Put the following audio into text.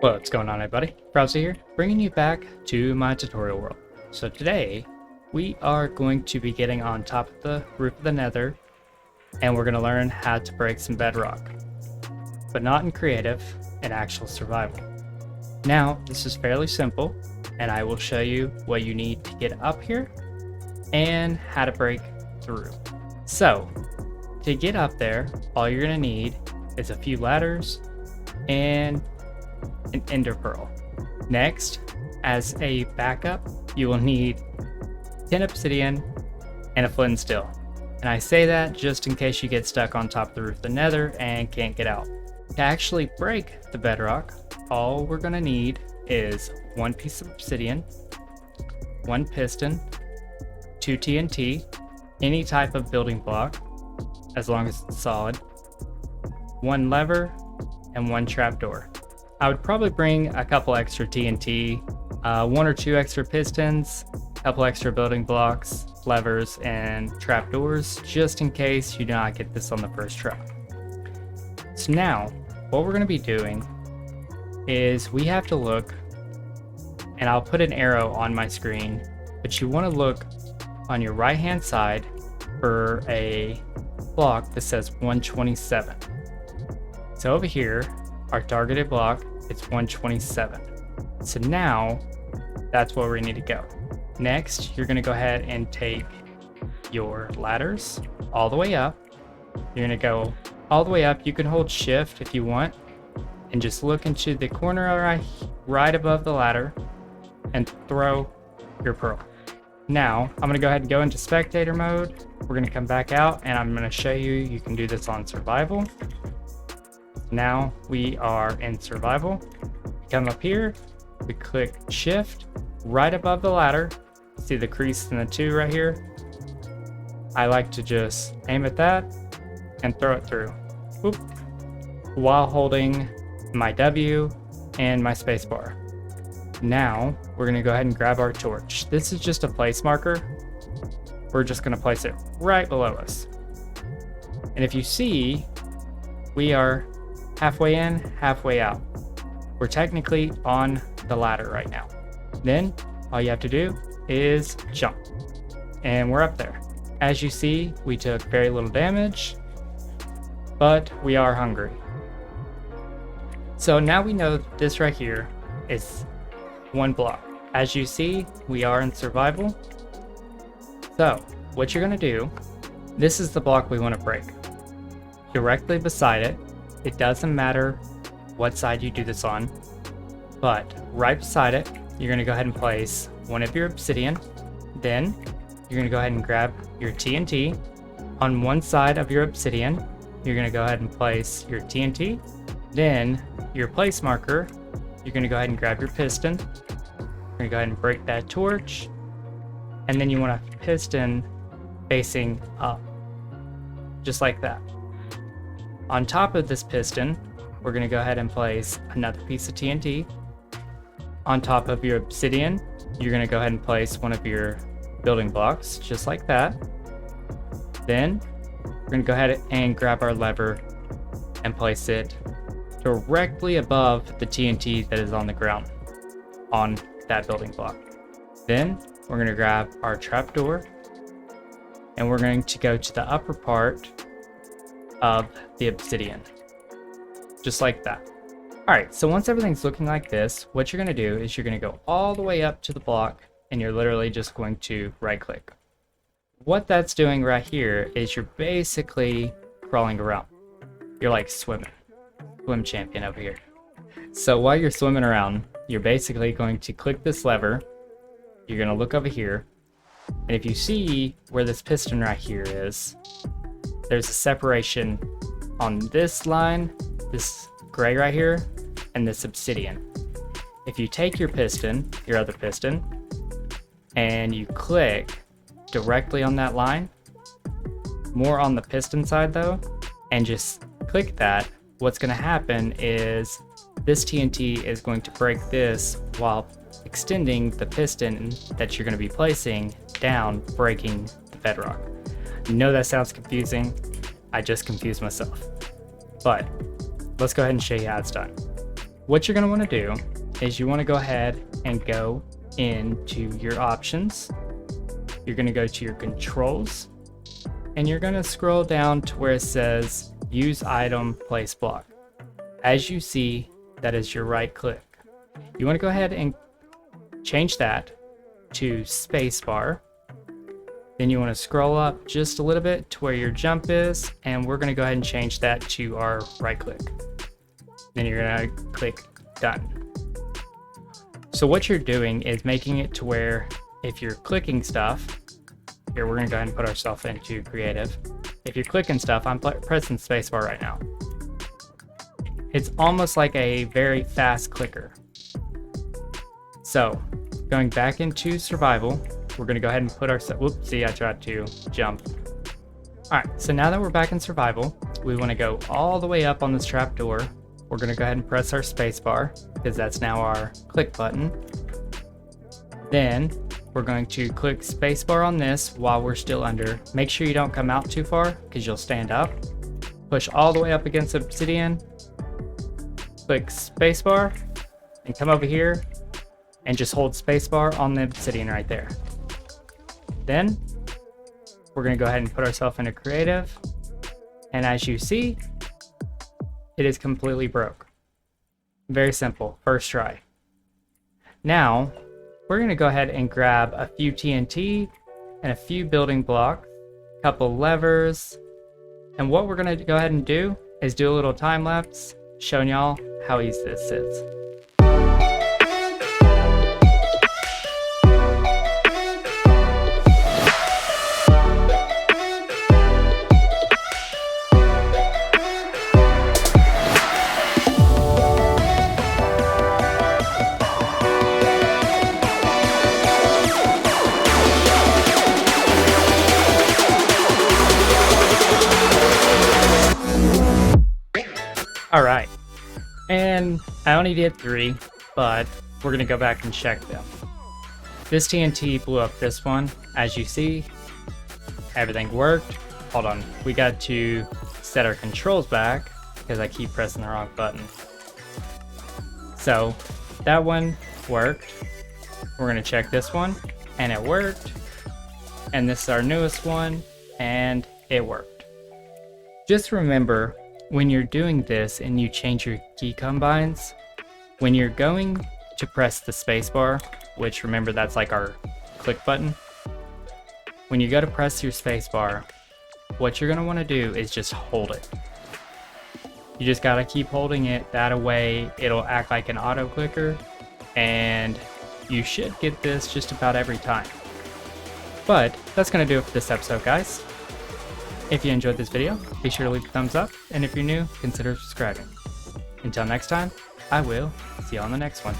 What's going on, everybody? Frowzy here, bringing you back to my tutorial world. So today, we are going to be getting on top of the roof of the nether, and we're going to learn how to break some bedrock. But not in creative, in actual survival. Now, this is fairly simple, and I will show you what you need to get up here, and how to break through. So, to get up there, all you're going to need is a few ladders, and an ender pearl. Next, as a backup, you will need 10 obsidian and a flint steel. And I say that just in case you get stuck on top of the roof of the nether and can't get out. To actually break the bedrock, all we're going to need is one piece of obsidian, one piston, 2 TNT, any type of building block, as long as it's solid, one lever, and one trapdoor. I would probably bring a couple extra TNT, 1 or 2 extra pistons, a couple extra building blocks, levers, and trapdoors, just in case you do not get this on the first try. So now, what we're going to be doing is we have to look, and I'll put an arrow on my screen, but you want to look on your right hand side for a block that says 127. So over here, our targeted block is 127. So now that's where we need to go. Next, you're going to go ahead and take your ladders all the way up. You're going to go all the way up. You can hold shift if you want and just look into the corner right above the ladder and throw your pearl. Now I'm going to go ahead and go into spectator mode. We're going to come back out and I'm going to show you can do this on survival. Now we are in survival. Come up here, we click shift right above the ladder. See the crease in the 2 right here? I like to just aim at that and throw it through. Whoop. While holding my W and my spacebar. Now we're going to go ahead and grab our torch. This is just a place marker. We're just going to place it right below us. And if you see, we are halfway in, halfway out. We're technically on the ladder right now. Then all you have to do is jump. And we're up there. As you see, we took very little damage, but we are hungry. So now we know this right here is one block. As you see, we are in survival. So what you're gonna do, this is the block we want to break. Directly beside it, it doesn't matter what side you do this on, but right beside it, you're going to go ahead and place one of your obsidian. Then you're going to go ahead and grab your TNT. On one side of your obsidian, you're going to go ahead and place your TNT. Then your place marker, you're going to go ahead and grab your piston. You're going to go ahead and break that torch. And then you want a piston facing up, just like that. On top of this piston, we're going to go ahead and place another piece of TNT. On top of your obsidian, you're going to go ahead and place one of your building blocks, just like that. Then, we're going to go ahead and grab our lever and place it directly above the TNT that is on the ground, on that building block. Then, we're going to grab our trapdoor, and we're going to go to the upper part of the obsidian, just like that. Alright, so once everything's looking like this, what you're going to do is you're going to go all the way up to the block and you're literally just going to right click. What that's doing right here is you're basically crawling around. You're like swimming. Swim champion over here. So while you're swimming around, you're basically going to click this lever. You're going to look over here, and if you see where this piston right here is, there's a separation on this line, this gray right here, and this obsidian. If you take your piston, your other piston, and you click directly on that line, more on the piston side though, and just click that, what's going to happen is this TNT is going to break this while extending the piston that you're going to be placing down, breaking the bedrock. I know that sounds confusing. I just confused myself. But let's go ahead and show you how it's done. what you're going to want to do is you want to go ahead and go into your options. You're going to go to your controls, and you're going to scroll down to where it says use item, place block. As you see, that is your right click. You want to go ahead and change that to spacebar. Then you want to scroll up just a little bit to where your jump is, and we're going to go ahead and change that to our right click. Then you're going to click done. So what you're doing is making it to where if you're clicking stuff, here we're going to go ahead and put ourselves into creative. If you're clicking stuff, I'm pressing spacebar right now. It's almost like a very fast clicker. So going back into survival, we're going to go ahead and put ourselves, whoops, see, I tried to jump. All right, so now that we're back in survival, we want to go all the way up on this trapdoor. We're going to go ahead and press our spacebar because that's now our click button. Then we're going to click spacebar on this while we're still under. Make sure you don't come out too far because you'll stand up. Push all the way up against Obsidian. Click spacebar and come over here and just hold spacebar on the Obsidian right there. Then we're going to go ahead and put ourselves into creative, and as you see, it is completely broke. Very simple, first try. Now we're going to go ahead and grab a few TNT and a few building blocks, a couple levers, and what we're going to go ahead and do is do a little time lapse showing y'all how easy this is. Alright, and I only did 3, but we're going to go back and check them. This TNT blew up this one. As you see, everything worked. Hold on, we got to set our controls back because I keep pressing the wrong button. So that one worked. We're going to check this one, and it worked. And this is our newest one, and it worked. Just remember, when you're doing this and you change your key combines, when you're going to press the spacebar, which remember that's like our click button, when you go to press your spacebar, what you're going to want to do is just hold it. You just got to keep holding it, that way it'll act like an auto clicker, and you should get this just about every time. But that's going to do it for this episode, guys. If you enjoyed this video, be sure to leave a thumbs up, and if you're new, consider subscribing. Until next time, I will see you on the next one.